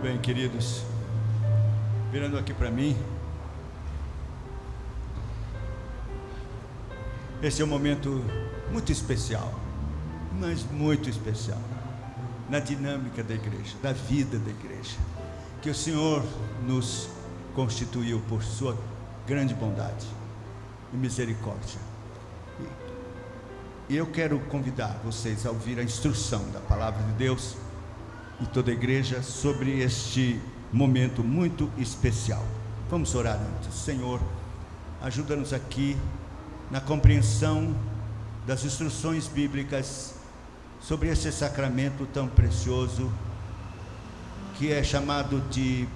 Bem, queridos, virando aqui para mim, esse é um momento muito especial, mas muito especial, na dinâmica da igreja, da vida da igreja, que o Senhor nos constituiu por sua grande bondade e misericórdia. E eu quero convidar vocês a ouvir a instrução da palavra de Deus e toda a igreja sobre este momento muito especial. Vamos orar antes. Senhor, ajuda-nos aqui na compreensão das instruções bíblicas sobre esse sacramento tão precioso que é chamado de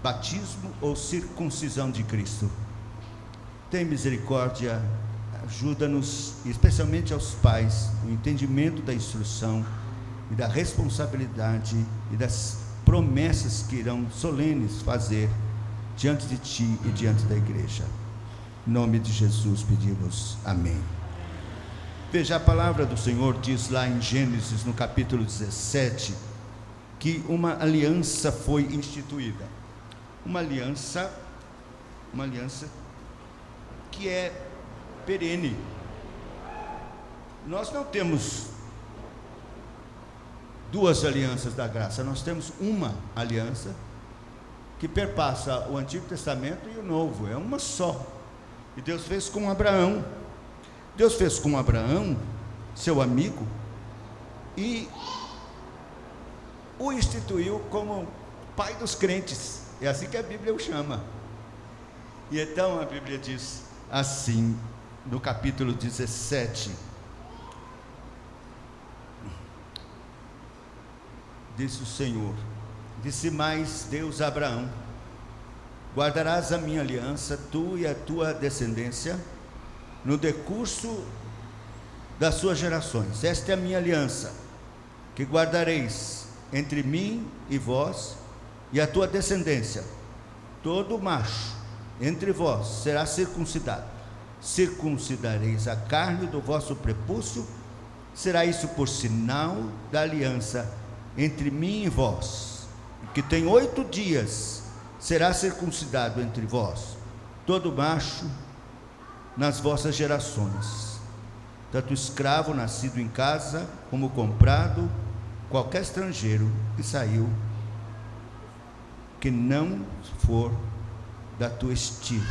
batismo ou circuncisão de Cristo. Tem misericórdia, ajuda-nos, especialmente aos pais, no entendimento da instrução e da responsabilidade e das promessas que irão solenes fazer diante de Ti e diante da igreja. Em nome de Jesus pedimos, amém. Veja, a palavra do Senhor diz lá em Gênesis, no capítulo 17, que uma aliança foi instituída. Uma aliança que é perene. Nós não temos duas alianças da graça, nós temos uma aliança que perpassa o Antigo Testamento e o Novo, é uma só. E Deus fez com Abraão. Deus fez com Abraão, seu amigo, e o instituiu como pai dos crentes. É assim que a Bíblia o chama. E então a Bíblia diz assim, no capítulo 17, disse o Senhor, disse mais Deus a Abraão: guardarás a minha aliança, tu e a tua descendência, no decurso das suas gerações. Esta é a minha aliança, que guardareis entre mim e vós e a tua descendência. Todo macho entre vós será circuncidado. Circuncidareis a carne do vosso prepúcio. Será isso por sinal da aliança entre mim e vós, que tem 8 dias será circuncidado entre vós, todo macho nas vossas gerações, tanto escravo nascido em casa, como comprado, qualquer estrangeiro que saiu, que não for da tua estirpe.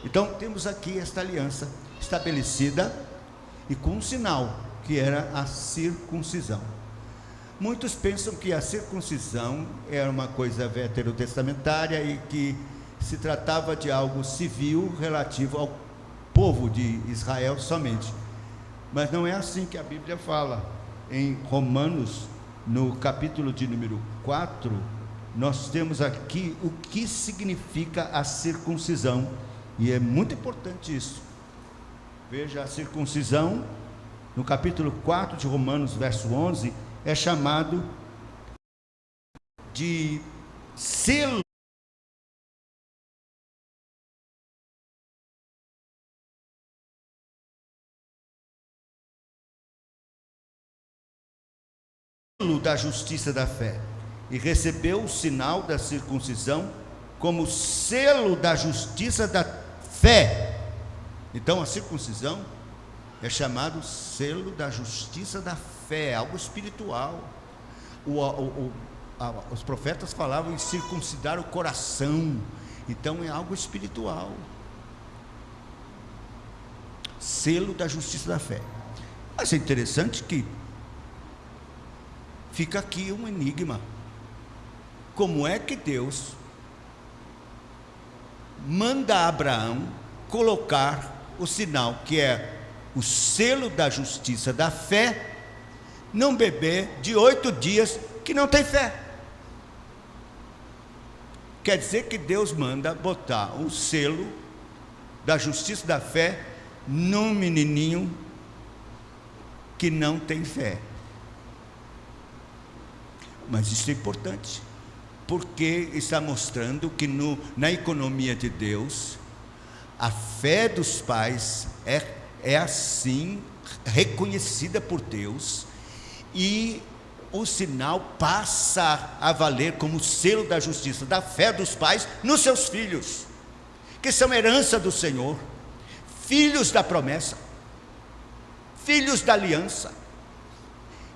Então temos aqui esta aliança estabelecida e com um sinal, que era a circuncisão. Muitos pensam que a circuncisão era uma coisa veterotestamentária e que se tratava de algo civil relativo ao povo de Israel somente. Mas não é assim que a Bíblia fala. Em Romanos, no capítulo de número 4, nós temos aqui o que significa a circuncisão, e é muito importante isso. Veja, a circuncisão no capítulo 4 de Romanos, verso 11, é chamado de selo da justiça da fé, e recebeu o sinal da circuncisão como selo da justiça da fé. Então a circuncisão é chamado selo da justiça da fé, algo espiritual. Os profetas falavam em circuncidar o coração, então é algo espiritual. Selo da justiça da fé. Mas é interessante que fica aqui um enigma. Como é que Deus manda a Abraão colocar o sinal que é o selo da justiça da fé num bebê de 8 dias que não tem fé? Quer dizer que Deus manda botar um selo da justiça da fé num menininho que não tem fé. Mas isso é importante, porque está mostrando que na economia de Deus, a fé dos pais é assim reconhecida por Deus, e o sinal passa a valer como selo da justiça, da fé dos pais nos seus filhos, que são herança do Senhor, filhos da promessa, filhos da aliança.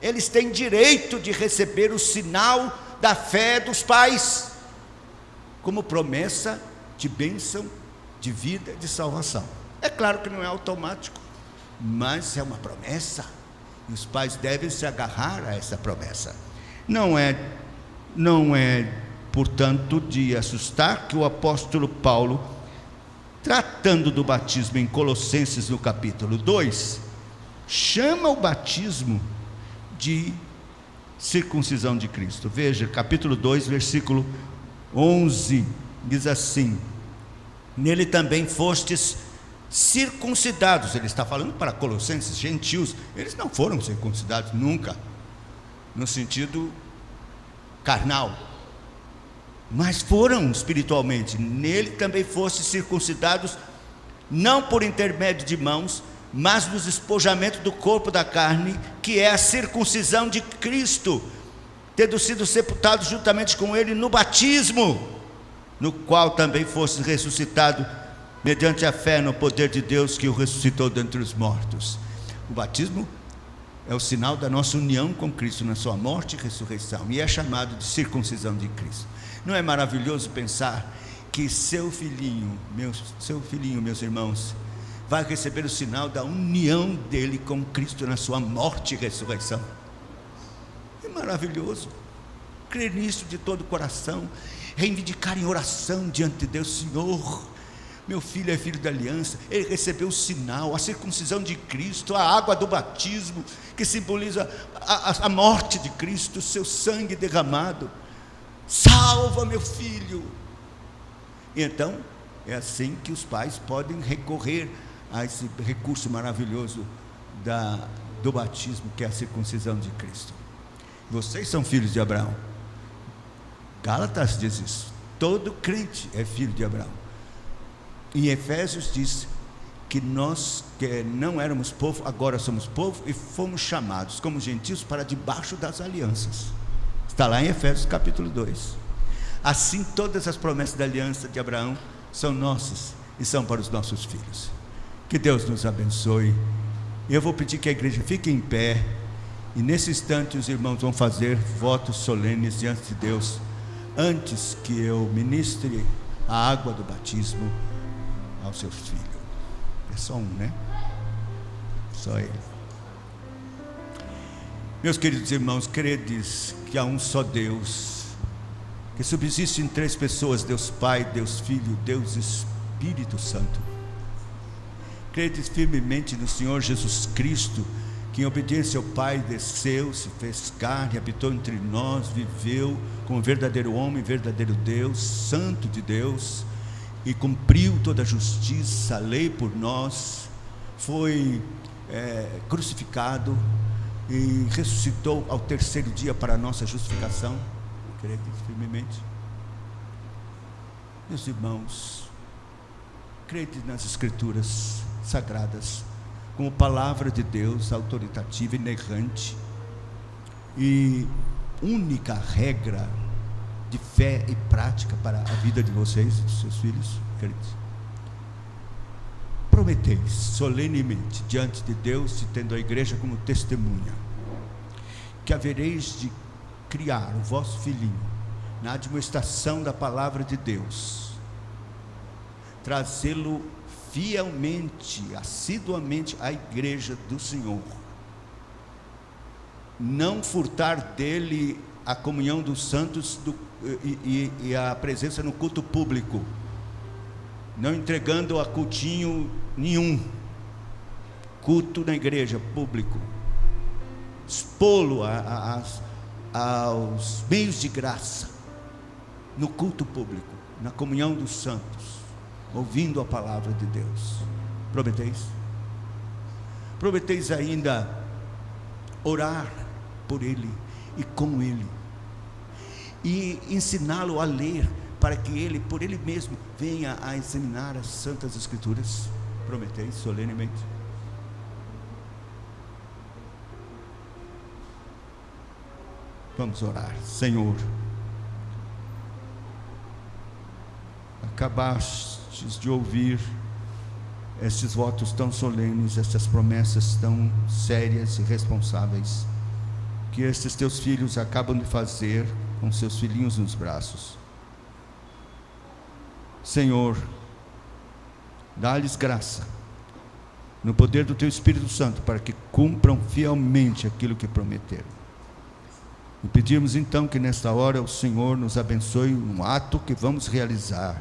Eles têm direito de receber o sinal da fé dos pais, como promessa de bênção, de vida, de salvação. É claro que não é automático, mas é uma promessa, e os pais devem se agarrar a essa promessa. Não é, portanto, de assustar que o apóstolo Paulo, tratando do batismo em Colossenses no capítulo 2, chama o batismo de circuncisão de Cristo. Veja, capítulo 2, versículo 11, diz assim: nele também fostes circuncidados. Ele está falando para colossenses, gentios. Eles não foram circuncidados nunca, no sentido carnal, mas foram espiritualmente. Nele também fostes circuncidados, não por intermédio de mãos, mas no despojamento do corpo da carne, que é a circuncisão de Cristo, tendo sido sepultados juntamente com ele no batismo, no qual também fostes ressuscitados mediante a fé no poder de Deus que o ressuscitou dentre os mortos. O batismo é o sinal da nossa união com Cristo na sua morte e ressurreição, e é chamado de circuncisão de Cristo. Não é maravilhoso pensar que seu filhinho, meus irmãos, vai receber o sinal da união dele com Cristo na sua morte e ressurreição? É maravilhoso crer nisso de todo o coração, reivindicar em oração diante de Deus: Senhor, meu filho é filho da aliança, ele recebeu o sinal, a circuncisão de Cristo, a água do batismo, que simboliza a morte de Cristo, o seu sangue derramado. Salva meu filho. E então é assim que os pais podem recorrer a esse recurso maravilhoso do batismo, que é a circuncisão de Cristo. Vocês são filhos de Abraão. Gálatas diz isso: todo crente é filho de Abraão. Em Efésios diz que nós, que não éramos povo, agora somos povo, e fomos chamados como gentios para debaixo das alianças. Está lá em Efésios capítulo 2. Assim, todas as promessas da aliança de Abraão são nossas e são para os nossos filhos. Que Deus nos abençoe. Eu vou pedir que a igreja fique em pé, e nesse instante os irmãos vão fazer votos solenes diante de Deus, antes que eu ministre a água do batismo aos seus filhos. É só um, né? Só ele. Meus queridos irmãos, credes que há um só Deus, que subsiste em três pessoas: Deus Pai, Deus Filho, Deus Espírito Santo. Credes firmemente no Senhor Jesus Cristo, que em obediência ao Pai desceu, se fez carne, habitou entre nós, viveu como verdadeiro homem, verdadeiro Deus, santo de Deus, e cumpriu toda a justiça, a lei por nós, foi crucificado e ressuscitou ao terceiro dia para a nossa justificação. Credes firmemente? Meus irmãos, credes nas Escrituras sagradas como palavra de Deus autoritativa, inerrante e única regra de fé e prática para a vida de vocês e dos seus filhos? Credes? Prometeis solenemente diante de Deus, e tendo a igreja como testemunha, que havereis de criar o vosso filhinho na admoestação da palavra de Deus, trazê-lo fielmente, assiduamente à igreja do Senhor, não furtar dele a comunhão dos santos e a presença no culto público, não entregando a cultinho nenhum, culto na igreja público, expô-lo aos meios de graça, no culto público, na comunhão dos santos, ouvindo a palavra de Deus. Prometeis? Prometeis ainda orar por ele e com ele, e ensiná-lo a ler, para que ele, por ele mesmo, venha a examinar as santas Escrituras? Prometeis solenemente? Vamos orar. Senhor, acabastes de ouvir estes votos tão solenes, estas promessas tão sérias e responsáveis que estes teus filhos acabam de fazer com seus filhinhos nos braços. Senhor, dá-lhes graça no poder do teu Espírito Santo para que cumpram fielmente aquilo que prometeram. E pedimos então que nesta hora o Senhor nos abençoe no ato que vamos realizar,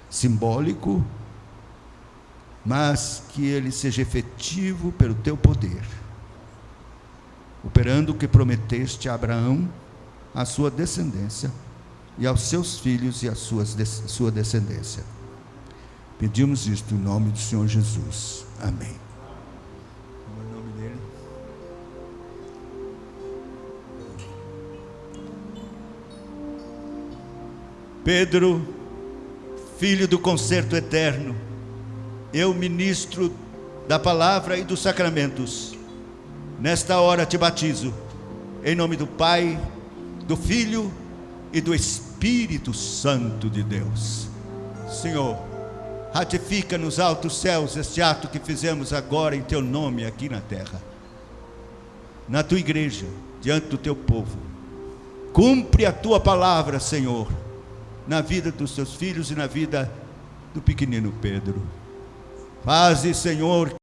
simbólico, mas que ele seja efetivo pelo teu poder, operando o que prometeste a Abraão, a sua descendência, e aos seus filhos e a sua descendência. Pedimos isto em nome do Senhor Jesus. Amém. Como é o nome dele? Pedro, filho do concerto eterno, eu, ministro da palavra e dos sacramentos, nesta hora te batizo, em nome do Pai, do Filho e do Espírito Santo de Deus. Senhor, ratifica nos altos céus este ato que fizemos agora em teu nome aqui na terra, na tua igreja, diante do teu povo. Cumpre a tua palavra, Senhor, na vida dos teus filhos e na vida do pequenino Pedro. Faze, Senhor,